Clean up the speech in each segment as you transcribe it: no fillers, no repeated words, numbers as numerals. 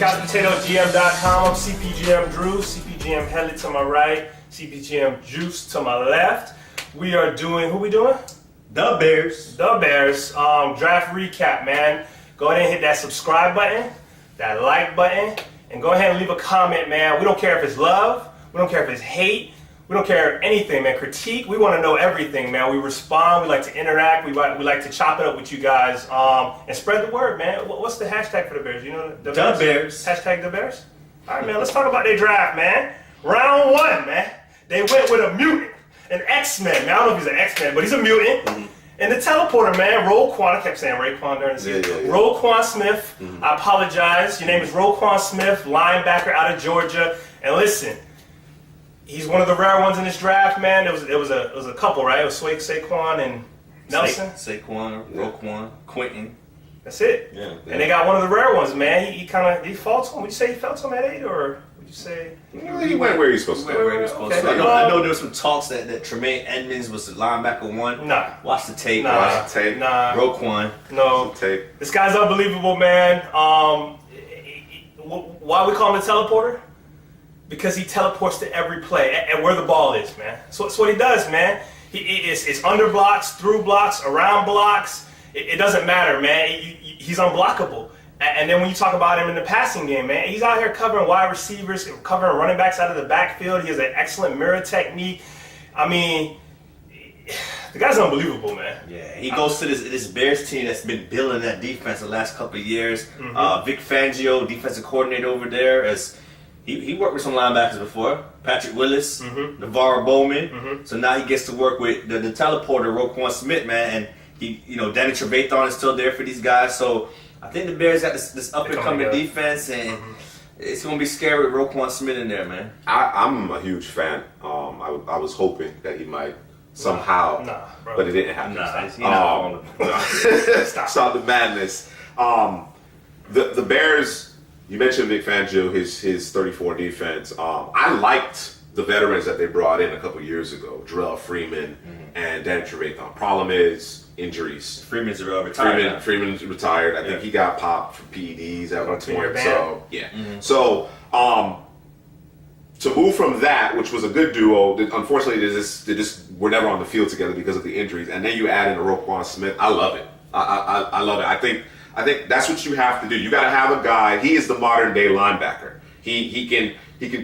CouchPotatoGM.com. I'm CPGM Drew, CPGM Helly to my right, CPGM Juice to my left. We are doing, who we doing? The Bears. The Bears. Draft recap, man. Go ahead and hit that subscribe button, that like button, and go ahead and leave a comment, man. We don't care if it's love, we don't care if it's hate, we don't care anything, man. Critique, we want to know everything, man. We respond, we like to interact, we like to chop it up with you guys, and spread the word, man. What's the hashtag for the Bears? You know the Bears. Hashtag the Bears? All right, man, let's talk about their draft, man. Round one, man. They went with a mutant, an X-Men, man. I don't know if he's an X-Men, but he's a mutant. Mm-hmm. And the teleporter, man, Roquan, I kept saying Roquan during the season. Roquan Smith, I apologize. Your name is Roquan Smith, linebacker out of Georgia. And listen, he's one of the rare ones in this draft, man. It was a couple, right? It was Saquon and Nelson. Saquon, Roquan, Quentin. That's it. Yeah. And they got one of the rare ones, man. He fell to him. Would you say he fell to him at 8, or would you say he went where he's supposed to go? I know there was some talks that Tremaine Edmonds was the linebacker one. Nah. Watch the tape. Nah. Watch the tape. Nah. Roquan. No. Watch the tape. This guy's unbelievable, man. Why we call him the teleporter? Because he teleports to every play and where the ball is, man. So that's what he does, man. It's under blocks, through blocks, around blocks. It doesn't matter, man. He's unblockable. And then when you talk about him in the passing game, man, he's out here covering wide receivers, covering running backs out of the backfield. He has an excellent mirror technique. I mean, the guy's unbelievable, man. Yeah, he goes to this Bears team that's been building that defense the last couple of years. Mm-hmm. Vic Fangio, defensive coordinator over there, as he worked with some linebackers before. Patrick Willis, Navarro Bowman. Mm-hmm. So now he gets to work with the teleporter, Roquan Smith, man. And Danny Trevathan is still there for these guys. So I think the Bears got this up and coming defense, and it's gonna be scary with Roquan Smith in there, man. I'm a huge fan. I was hoping that he might somehow, but it didn't happen. Stop the madness. The Bears. You mentioned Vic Fangio, his 34 defense. I liked the veterans that they brought in a couple years ago, Jerrell, Freeman, and Danny Trevathan. Problem is injuries. Freeman's retired. Freeman's retired. I think he got popped for PEDs at one point. So yeah. Mm-hmm. So to move from that, which was a good duo, unfortunately they just were never on the field together because of the injuries. And then you add in a Roquan Smith. I love it. I love it. I think that's what you have to do. You got to have a guy. He is the modern day linebacker. He can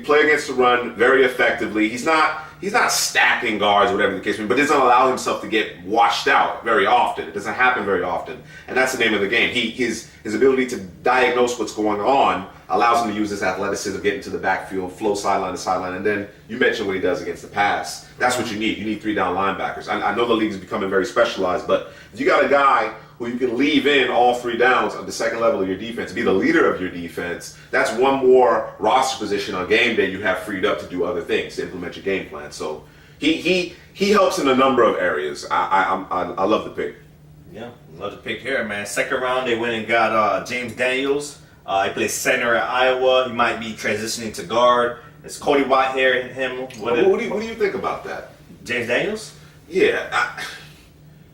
play against the run very effectively. He's not stacking guards, whatever the case may be, but doesn't allow himself to get washed out very often. It doesn't happen very often, and that's the name of the game. His ability to diagnose what's going on allows him to use his athleticism, get into the backfield, flow sideline to sideline, and then you mentioned what he does against the pass. That's what you need. You need 3 down linebackers. I know the league is becoming very specialized, but if you got a guy who you can leave in all 3 downs at the second level of your defense, be the leader of your defense, that's one more roster position on game day you have freed up to do other things, to implement your game plan. So he helps in a number of areas. I love the pick. Yeah, love the pick here, man. Second round, they went and got James Daniels. He plays center at Iowa. He might be transitioning to guard. It's Cody Whitehair and him. What do you think about that? James Daniels? Yeah.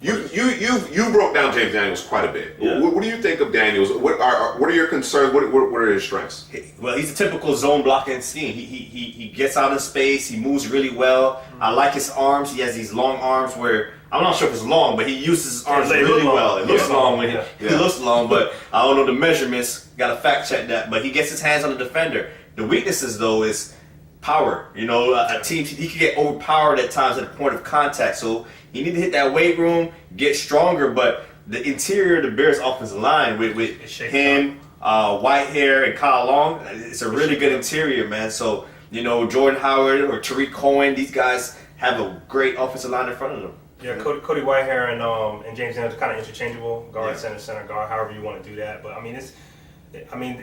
You broke down James Daniels quite a bit. Yeah. What do you think of Daniels? What are your concerns? What are his strengths? Well, he's a typical zone blocking scheme. He gets out in space. He moves really well. I like his arms. He has these long arms where I'm not sure if it's long, but he uses his arms really well. It looks long when he looks long, but I don't know the measurements. Got to fact check that. But he gets his hands on the defender. The weaknesses though is power. A team he can get overpowered at times at the point of contact. So you need to hit that weight room, get stronger. But the interior of the Bears' offensive line with him, Whitehair, and Kyle Long, it's a really good interior, man. So Jordan Howard or Tariq Cohen, these guys have a great offensive line in front of them. Yeah, Cody Whitehair and James Daniels are kind of interchangeable, guard, center guard, however you want to do that. But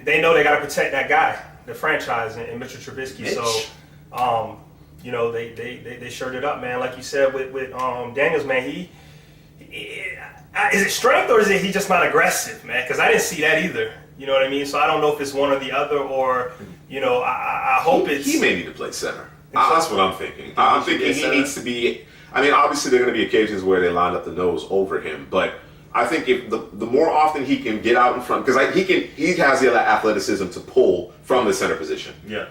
they know they got to protect that guy, the franchise, and Mitchell Trubisky. So, they shirt it up, man. Like you said with Daniels, man. Is it strength or is it he just not aggressive, man? Because I didn't see that either. You know what I mean? So I don't know if it's one or the other, or I hope he may need to play center. That's what I'm thinking. I'm thinking he needs to be. I mean, obviously there are going to be occasions where they line up the nose over him, but I think if the more often he can get out in front, because he has the athleticism to pull from the center position. Yeah.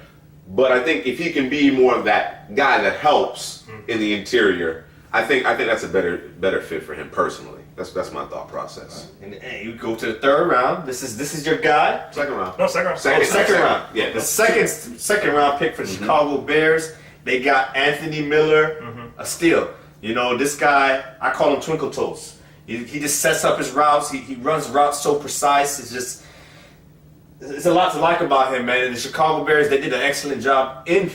But I think if he can be more of that guy that helps in the interior, I think that's a better fit for him personally. That's my thought process. And you go to the third round. This is your guy. Second round. No, second round. Second round. Yeah. The second round pick for the Chicago Bears. They got Anthony Miller, a steal. You know, this guy, I call him Twinkle Toes. He just sets up his routes. He runs routes so precise. It's a lot to like about him, man. And the Chicago Bears, they did an excellent job in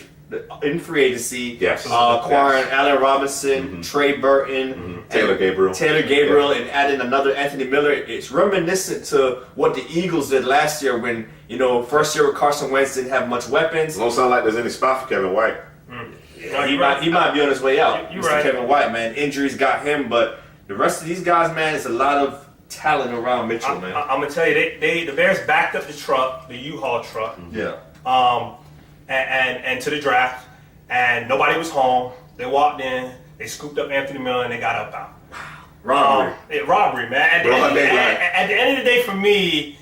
free agency. Yes. Acquiring Allen Robinson, Trey Burton, Taylor Gabriel, and adding another Anthony Miller. It's reminiscent to what the Eagles did last year when, you know, first year with Carson Wentz didn't have much weapons. Don't sound like there's any spot for Kevin White. He might be on his way out. You're Mr. right. Kevin White, man. Injuries got him, but the rest of these guys, man, it's a lot of talent around Mitchell, man. I'm gonna tell you, the Bears backed up the truck, the U-Haul truck. Yeah. And to the draft, and nobody was home. They walked in, they scooped up Anthony Miller, and they got up out. Robbery. Robbery, man. At the end of the day, for me,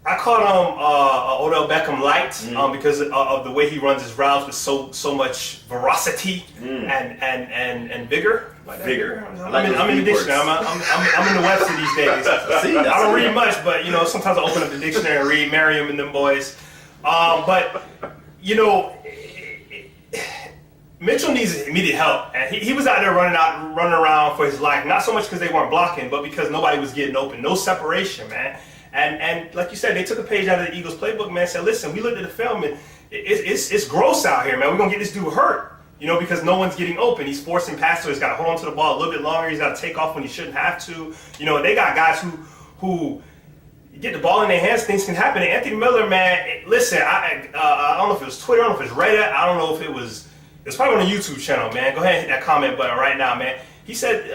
I called him Odell Beckham light because of the way he runs his routes with so much veracity and vigor. Vigor. I'm in the dictionary. I'm in the Webster these days. See, I don't read much, but you know, sometimes I open up the dictionary and read Merriam and them boys. But you know, Mitchell needs immediate help, and he was out there running around for his life. Not so much because they weren't blocking, but because nobody was getting open. No separation, man. And like you said, they took a page out of the Eagles playbook, man. Said, listen, we looked at the film and it's gross out here, man. We're gonna get this dude hurt, you know, because no one's getting open. He's forcing passes. He's got to hold on to the ball a little bit longer. He's got to take off when he shouldn't have to. You know, they got guys who get the ball in their hands, things can happen. And Anthony Miller, man, listen, I don't know if it was Twitter, I don't know if it was Reddit, I don't know if it was probably on the YouTube channel, man. Go ahead and hit that comment button right now, man. He said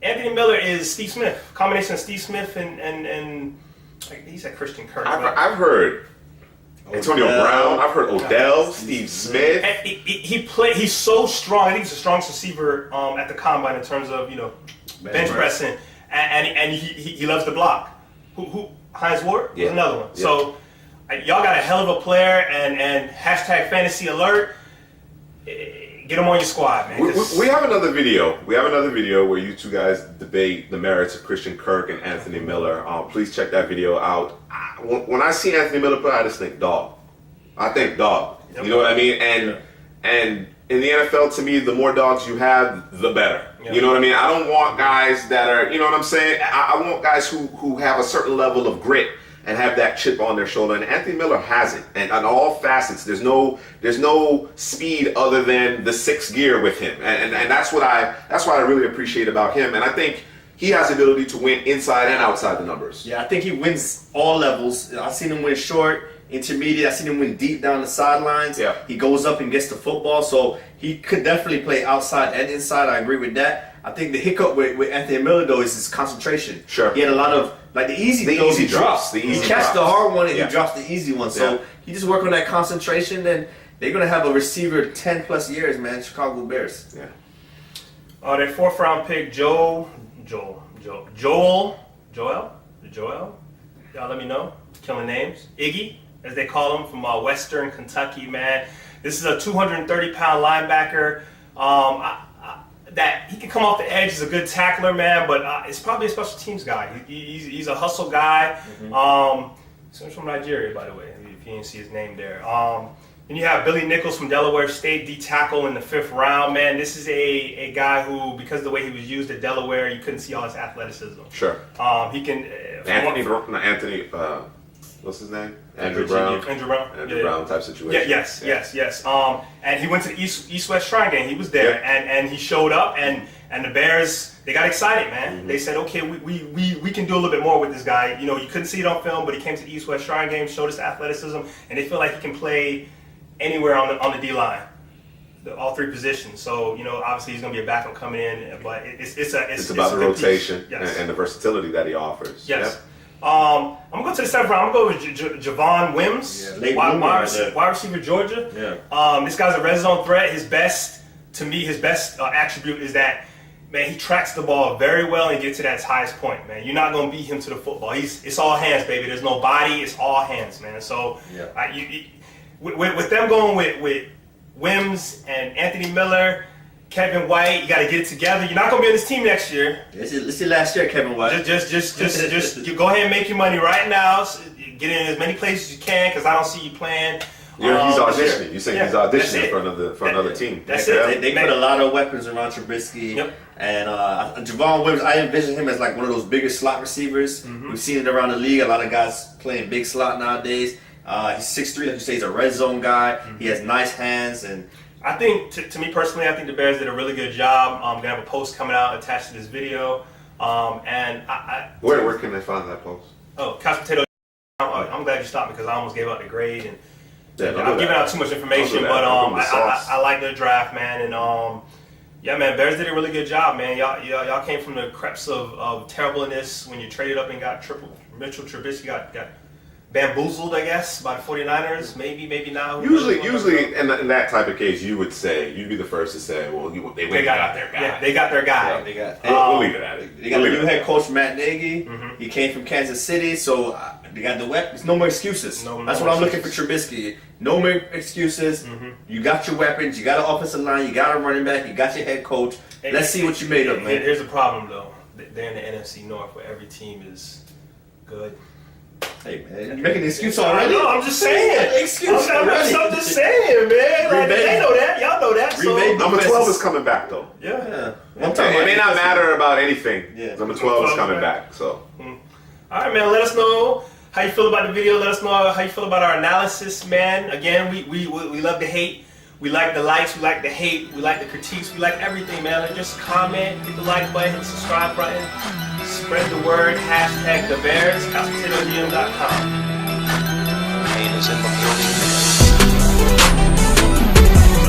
Anthony Miller is Steve Smith, combination of Steve Smith and he said Christian Kirk. I've heard Antonio Brown. I've heard Odell, Steve Smith. He's so strong. I think he's the strongest receiver at the combine in terms of, you know, bench pressing, and he loves to block. Who Hines Ward? Yeah. Another one. Yeah. So y'all got a hell of a player, and hashtag fantasy alert. Get him on your squad, man. We have another video. We have another video where you two guys debate the merits of Christian Kirk and Anthony Miller. Please check that video out. When I see Anthony Miller play, I just think dog. I think dog. Yep. You know what I mean? And in the NFL, to me, the more dogs you have, the better. Yep. You know what I mean? I don't want guys that are, you know what I'm saying? I want guys who have a certain level of grit and have that chip on their shoulder. And Anthony Miller has it. And on all facets, there's no speed other than the sixth gear with him. And that's what I really appreciate about him. And I think he has the ability to win inside and outside the numbers. Yeah, I think he wins all levels. I've seen him win short, intermediate. I've seen him win deep down the sidelines. Yeah. He goes up and gets the football. So he could definitely play outside and inside. I agree with that. I think the hiccup with Anthony Miller, though, is his concentration. Sure. He had a lot of, like, the easy drops. He catches the hard one and he drops the easy one. So he just work on that concentration, and they're going to have a receiver 10 plus years, man, Chicago Bears. Yeah. Their fourth round pick, Joel. Y'all let me know. Killing names. Iggy, as they call him, from Western Kentucky, man. This is a 230-pound linebacker. That he can come off the edge. He's a good tackler, man, but it's probably a special teams guy. He's a hustle guy. So he's from Nigeria, by the way, if you didn't see his name there. And you have Billy Nichols from Delaware State, D-tackle in the 5th round. Man, this is a guy who, because of the way he was used at Delaware, you couldn't see all his athleticism. Sure. He can... Anthony, what's his name? Andrew Brown. Andrew Brown type situation. Yes. And he went to the East-West Shrine game. He was there, and he showed up, and the Bears, they got excited, man. Mm-hmm. They said, okay, we can do a little bit more with this guy. You know, you couldn't see it on film, but he came to the East-West Shrine game, showed us athleticism, and they feel like he can play anywhere on the D-line, all three positions. So, you know, obviously he's going to be a backup coming in, but it's about the rotation yes. and the versatility that he offers. Yes. Yep. I'm going to go to the 7th round. I'm going to go with Javon Wims, wide receiver, Georgia. Yeah. This guy's a red zone threat. His best attribute is that man, he tracks the ball very well and gets to that highest point, man. You're not gonna beat him to the football. It's all hands, baby. There's no body. It's all hands, man. So with them going with Wims and Anthony Miller, Kevin White, you got to get it together. You're not gonna be on this team next year. This is last year, Kevin White. Just you go ahead and make your money right now. Get in as many places as you can, because I don't see you playing. He's auditioning. You say he's auditioning for another team. That's it. They put a lot of weapons around Trubisky. Yep. And Javon Wims, I envision him as like one of those bigger slot receivers. We've seen it around the league. A lot of guys playing big slot nowadays. He's 6'3", like you say, he's a red zone guy. He has nice hands. And I think, to me personally, I think the Bears did a really good job. I'm gonna have a post coming out attached to this video. And where can they find that post? Oh, Couch Potato. I'm glad you stopped me, because I almost gave out the grade, and I'm giving out too much information. But I like the draft, man, and yeah, man, Bears did a really good job, man. Y'all came from the creeps of terribleness when you traded up and got Mitchell Trubisky got bamboozled, I guess, by the 49ers. Maybe not. Usually in that type of case, you'd be the first to say, well, they got their guy. Yeah, they got their guy. We'll leave it at it. They got a new head coach, Matt Nagy. He came from Kansas City, so they got the weapons. No more excuses. That's what I'm looking for Trubisky. No more excuses. You got your weapons. You got an offensive line. You got a running back. You got your head coach. Let's see what you made of, man. Here's the problem, though. They're in the NFC North, where every team is good. Hey, man, you're making an excuse already? No, I'm just saying. Excuse I'm just saying, man. Like, they know that. Y'all know that. So. Number 12 is coming back, though. Yeah. It may not matter about anything. Yeah. Number 12 is coming back. So. All right, man. Let us know how you feel about the video. Let us know how you feel about our analysis, man. Again, we love the hate. We like the likes. We like the hate. We like the critiques. We like everything, man. Like, just comment, hit the like button, hit the subscribe button. Spread the word. #TheBears. CouchPotatoGM.com. Pain is in the building.